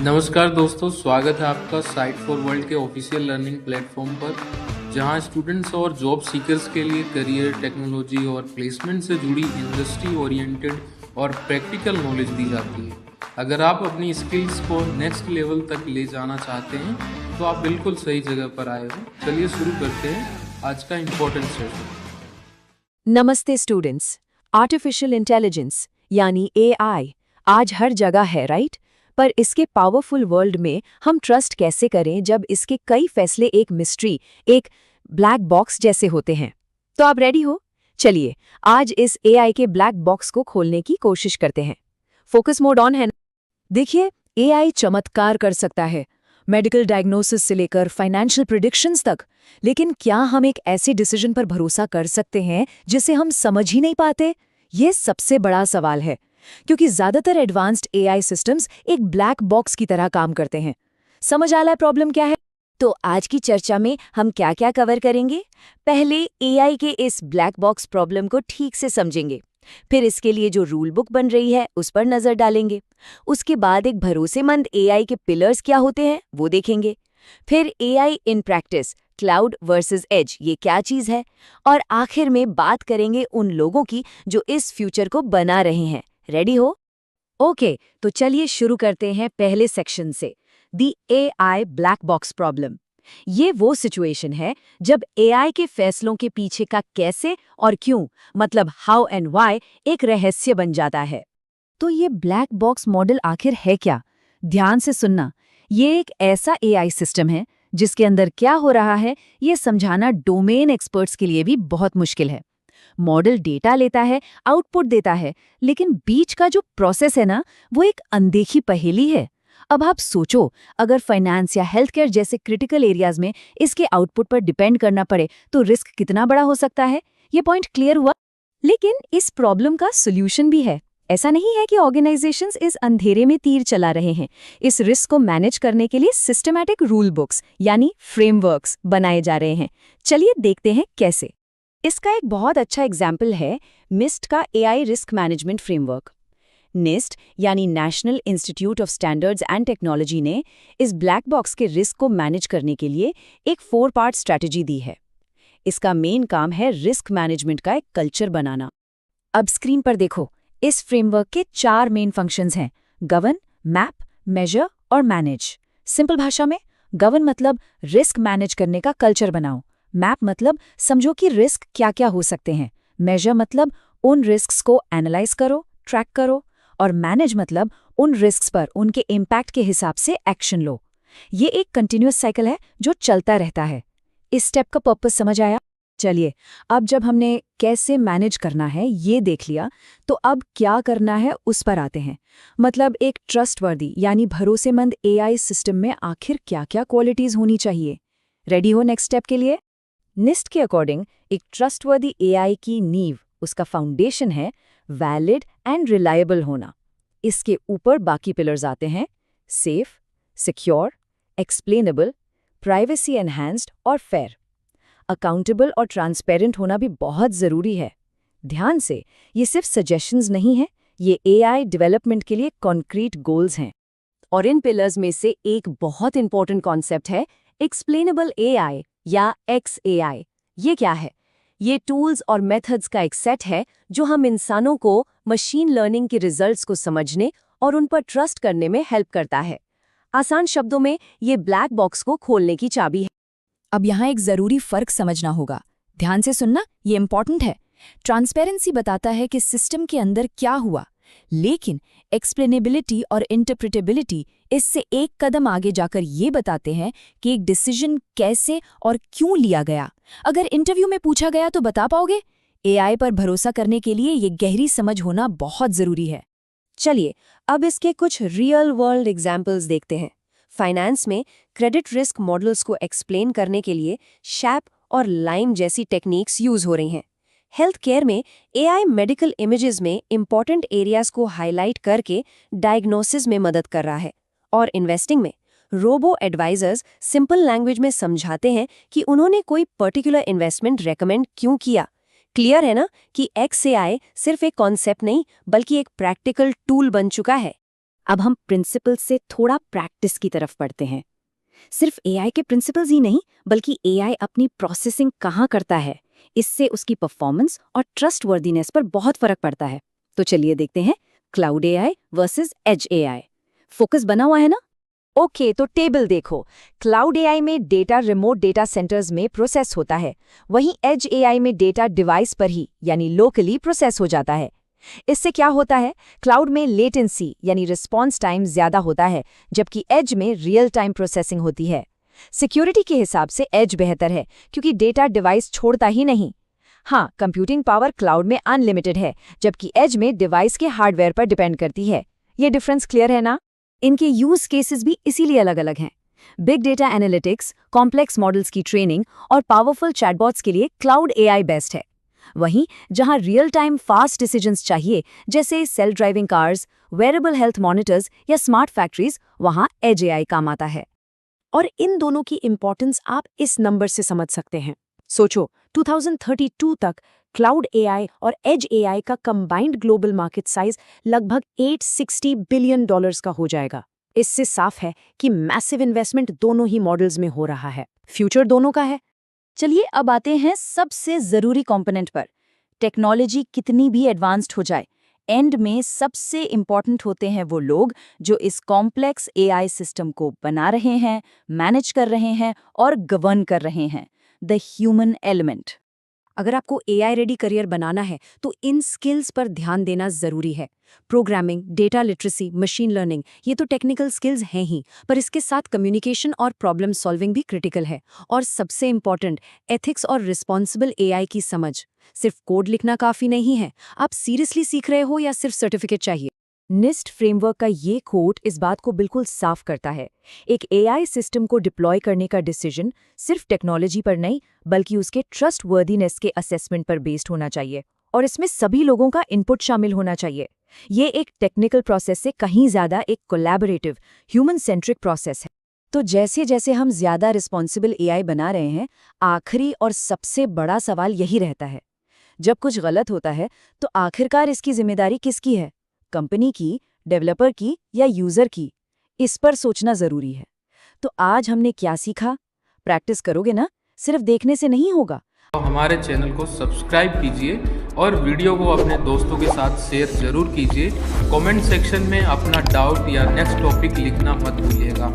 नमस्कार दोस्तों, स्वागत है आपका साइट फॉर वर्ल्ड के ऑफिशियल लर्निंग प्लेटफॉर्म पर, जहां स्टूडेंट्स और जॉब सीकर्स के लिए करियर, टेक्नोलॉजी और प्लेसमेंट से जुड़ी इंडस्ट्री ओरिएंटेड और प्रैक्टिकल नॉलेज दी जाती है। अगर आप अपनी स्किल्स को नेक्स्ट लेवल तक ले जाना चाहते हैं तो आप बिल्कुल सही जगह पर आए हो। चलिए शुरू करते हैं आज का इम्पोर्टेंट सेशन। नमस्ते स्टूडेंट्स। आर्टिफिशियल इंटेलिजेंस यानी एआई आज हर जगह है, राइट? पर इसके पावरफुल वर्ल्ड में हम ट्रस्ट कैसे करें जब इसके कई फैसले एक मिस्ट्री, एक ब्लैक बॉक्स जैसे होते हैं? तो आप रेडी हो? चलिए आज इस एआई के ब्लैक बॉक्स को खोलने की कोशिश करते हैं। फोकस मोड ऑन है ना? देखिए, एआई चमत्कार कर सकता है, मेडिकल डायग्नोसिस से लेकर फाइनेंशियल प्रेडिक्शंस तक। लेकिन क्या हम एक ऐसे डिसीजन पर भरोसा कर सकते हैं जिसे हम समझ ही नहीं पाते? ये सबसे बड़ा सवाल है, क्योंकि ज्यादातर एडवांस्ड एआई सिस्टम्स एक ब्लैक बॉक्स की तरह काम करते हैं। समझ आ रहा है प्रॉब्लम क्या है? तो आज की चर्चा में हम क्या क्या कवर करेंगे? पहले एआई के इस ब्लैक बॉक्स प्रॉब्लम को ठीक से समझेंगे, फिर इसके लिए जो रूल बुक बन रही है उस पर नजर डालेंगे। उसके बाद एक भरोसेमंद एआई के पिलर्स क्या होते हैं वो देखेंगे। फिर AI in practice, cloud versus edge, ये क्या चीज है? और आखिर में बात करेंगे उन लोगों की जो इस फ्यूचर को बना रहे हैं। रेडी हो? ओके, तो चलिए शुरू करते हैं पहले सेक्शन से, दी एआई ब्लैक बॉक्स प्रॉब्लम। ये वो सिचुएशन है जब एआई के फैसलों के पीछे का कैसे और क्यों, मतलब हाउ एंड व्हाई, एक रहस्य बन जाता है। तो ये ब्लैक बॉक्स मॉडल आखिर है क्या? ध्यान से सुनना। ये एक ऐसा एआई सिस्टम है जिसके अंदर क्या हो रहा है ये समझाना डोमेन एक्सपर्ट्स के लिए भी बहुत मुश्किल है। मॉडल डेटा लेता है, आउटपुट देता है, लेकिन बीच का जो प्रोसेस है ना, वो एक अनदेखी पहेली है। अब आप सोचो, अगर फाइनेंस या हेल्थ केयर जैसे क्रिटिकल एरियाज में इसके आउटपुट पर डिपेंड करना पड़े तो रिस्क कितना बड़ा हो सकता है। ये पॉइंट क्लियर हुआ? लेकिन इस प्रॉब्लम का सोल्यूशन भी है। ऐसा नहीं है कि ऑर्गेनाइजेशंस इस अंधेरे में तीर चला रहे हैं। इस रिस्क को मैनेज करने के लिए सिस्टमैटिक रूल बुक्स यानी फ्रेमवर्क्स बनाए जा रहे हैं। चलिए देखते हैं कैसे। इसका एक बहुत अच्छा एग्जाम्पल है निस्ट का एआई रिस्क मैनेजमेंट फ्रेमवर्क। निस्ट यानी national institute of standards and technology ने इस ब्लैक बॉक्स के रिस्क को मैनेज करने के लिए एक 4 पार्ट स्ट्रैटेजी दी है। इसका मेन काम है रिस्क मैनेजमेंट का एक कल्चर बनाना। अब स्क्रीन पर देखो, इस फ्रेमवर्क के 4 मेन फंक्शंस हैं: गवर्न, मैप, मेजर और मैनेज। सिंपल भाषा में, गवर्न मतलब रिस्क मैनेज करने का कल्चर बनाओ, मैप मतलब समझो कि रिस्क क्या क्या हो सकते हैं, मेजर मतलब उन रिस्क्स को एनालाइज करो, ट्रैक करो, और मैनेज मतलब उन रिस्क्स पर उनके इम्पैक्ट के हिसाब से एक्शन लो। ये एक कंटिन्यूअस साइकिल है जो चलता रहता है। इस स्टेप का पर्पस समझ आया? चलिए, अब जब हमने कैसे मैनेज करना है ये देख लिया, तो अब क्या करना है उस पर आते हैं। मतलब एक ट्रस्टवर्दी यानी भरोसेमंद एआई सिस्टम में आखिर क्या क्या क्वालिटीज होनी चाहिए। रेडी हो नेक्स्ट स्टेप के लिए? निस्ट के अकॉर्डिंग एक ट्रस्टवर्दी एआई की नींव, उसका फाउंडेशन है वैलिड एंड रिलायबल होना। इसके ऊपर बाकी पिलर्स आते हैं: safe, secure, explainable, privacy enhanced और फेयर। अकाउंटेबल और ट्रांसपेरेंट होना भी बहुत ज़रूरी है। ध्यान से, ये सिर्फ सजेशंस नहीं हैं, ये एआई डेवलपमेंट के लिए कॉन्क्रीट गोल्स हैं। और इन पिलर्स में से एक बहुत इंपॉर्टेंट कॉन्सेप्ट है एक्सप्लेनेबल एआई या XAI। ये क्या है? ये टूल्स और मेथड्स का एक सेट है जो हम इंसानों को मशीन लर्निंग के रिजल्ट्स को समझने और उन पर ट्रस्ट करने में हेल्प करता है। आसान शब्दों में, ये ब्लैक बॉक्स को खोलने की चाबी है। अब यहाँ एक ज़रूरी फ़र्क समझना होगा। ध्यान से सुनना, ये इम्पॉर्टेंट है। ट्रांसपेरेंसी बताता है कि सिस्टम के अंदर क्या हुआ, लेकिन एक्सप्लेनेबिलिटी और इंटरप्रिटेबिलिटी इससे एक कदम आगे जाकर ये बताते हैं कि एक डिसीजन कैसे और क्यों लिया गया। अगर इंटरव्यू में पूछा गया तो बता पाओगे? एआई पर भरोसा करने के लिए ये गहरी समझ होना बहुत ज़रूरी है। चलिए, अब इसके कुछ रियल वर्ल्ड एग्जाम्पल्स देखते हैं। फाइनेंस में क्रेडिट रिस्क मॉडल्स को एक्सप्लेन करने के लिए शैप और लाइम जैसी टेक्निक्स यूज हो रही हैं। हेल्थ केयर में एआई मेडिकल इमेजेस में इंपॉर्टेंट एरियाज को हाईलाइट करके डायग्नोसिस में मदद कर रहा है। और इन्वेस्टिंग में रोबो एडवाइजर्स सिंपल लैंग्वेज में समझाते हैं कि उन्होंने कोई पर्टिकुलर इन्वेस्टमेंट रेकमेंड क्यों किया। क्लियर है ना कि XAI सिर्फ एक कॉन्सेप्ट नहीं बल्कि एक प्रैक्टिकल टूल बन चुका है। अब हम प्रिंसिपल से थोड़ा प्रैक्टिस की तरफ बढ़ते हैं। सिर्फ एआई के प्रिंसिपल्स ही नहीं, बल्कि एआई अपनी प्रोसेसिंग कहाँ करता है, इससे उसकी परफॉर्मेंस और ट्रस्टवर्दीनेस पर बहुत फर्क पड़ता है। तो चलिए देखते हैं cloud AI versus edge AI. Focus बना हुआ है ना? ओके, तो टेबल देखो। क्लाउड एआई में डेटा रिमोट डेटा सेंटर्स में प्रोसेस होता है, वहीं एज एआई में डेटा डिवाइस पर ही यानी लोकली प्रोसेस हो जाता है। इससे क्या होता है, क्लाउड में लेटेंसी यानी रिस्पॉन्स टाइम ज्यादा होता है, जबकि एज में रियल टाइम प्रोसेसिंग होती है। सिक्योरिटी के हिसाब से एज बेहतर है क्योंकि डेटा डिवाइस छोड़ता ही नहीं। हाँ, कंप्यूटिंग पावर क्लाउड में अनलिमिटेड है, जबकि एज में डिवाइस के हार्डवेयर पर डिपेंड करती है। ये डिफरेंस क्लियर है ना? इनके यूज केसेस भी इसीलिए अलग अलग हैं। Big data analytics, complex models की ट्रेनिंग और पावरफुल चैटबॉट्स के लिए क्लाउड एआई बेस्ट है। वहीं जहां रियल टाइम फास्ट डिसीजंस चाहिए, जैसे self driving cars, wearable health monitors या स्मार्ट फैक्ट्रीज, वहां एज एआई काम आता है। और इन दोनों की इंपॉर्टेंस आप इस नंबर से समझ सकते हैं। सोचो, 2032 तक क्लाउड एआई और एज एआई का कंबाइंड ग्लोबल मार्केट साइज लगभग $860 बिलियन का हो जाएगा। इससे साफ है कि मैसिव इन्वेस्टमेंट दोनों ही मॉडल्स में हो रहा है। फ्यूचर दोनों का है। चलिए अब आते हैं सबसे जरूरी कंपोनेंट पर। टेक्नोलॉजी कितनी भी एडवांस्ड हो जाए, एंड में सबसे इंपॉर्टेंट होते हैं वो लोग जो इस कॉम्प्लेक्स एआई सिस्टम को बना रहे हैं, मैनेज कर रहे हैं और गवर्न कर रहे हैं, द ह्यूमन एलिमेंट। अगर आपको एआई रेडी करियर बनाना है तो इन स्किल्स पर ध्यान देना जरूरी है। Programming, data literacy, machine learning, ये तो टेक्निकल स्किल्स हैं ही, पर इसके साथ कम्युनिकेशन और प्रॉब्लम सॉल्विंग भी क्रिटिकल है। और सबसे इंपॉर्टेंट, एथिक्स और रिस्पॉन्सिबल एआई की समझ। सिर्फ कोड लिखना काफी नहीं है। आप सीरियसली सीख रहे हो या सिर्फ सर्टिफिकेट चाहिए? निस्ट फ्रेमवर्क का ये कोड इस बात को बिल्कुल साफ करता है। एक एआई सिस्टम को डिप्लॉय करने का डिसीजन सिर्फ टेक्नोलॉजी पर नहीं, बल्कि उसके ट्रस्टवर्दीनेस के असेसमेंट पर बेस्ड होना चाहिए, और इसमें सभी लोगों का इनपुट शामिल होना चाहिए। ये एक टेक्निकल प्रोसेस से कहीं ज्यादा एक कोलैबोरेटिव, ह्यूमन सेंट्रिक प्रोसेस है। तो जैसे जैसे हम ज्यादा रिस्पॉन्सिबल एआई बना रहे हैं, आखिरी और सबसे बड़ा सवाल यही रहता है, जब कुछ गलत होता है तो आखिरकार इसकी जिम्मेदारी किसकी है? कंपनी की, डेवलपर की या यूजर की? इस पर सोचना जरूरी है। तो आज हमने क्या सीखा? प्रैक्टिस करोगे ना, सिर्फ देखने से नहीं होगा। तो हमारे चैनल को सब्सक्राइब कीजिए और वीडियो को अपने दोस्तों के साथ शेयर जरूर कीजिए। कमेंट सेक्शन में अपना डाउट या नेक्स्ट टॉपिक लिखना मत भूलिएगा।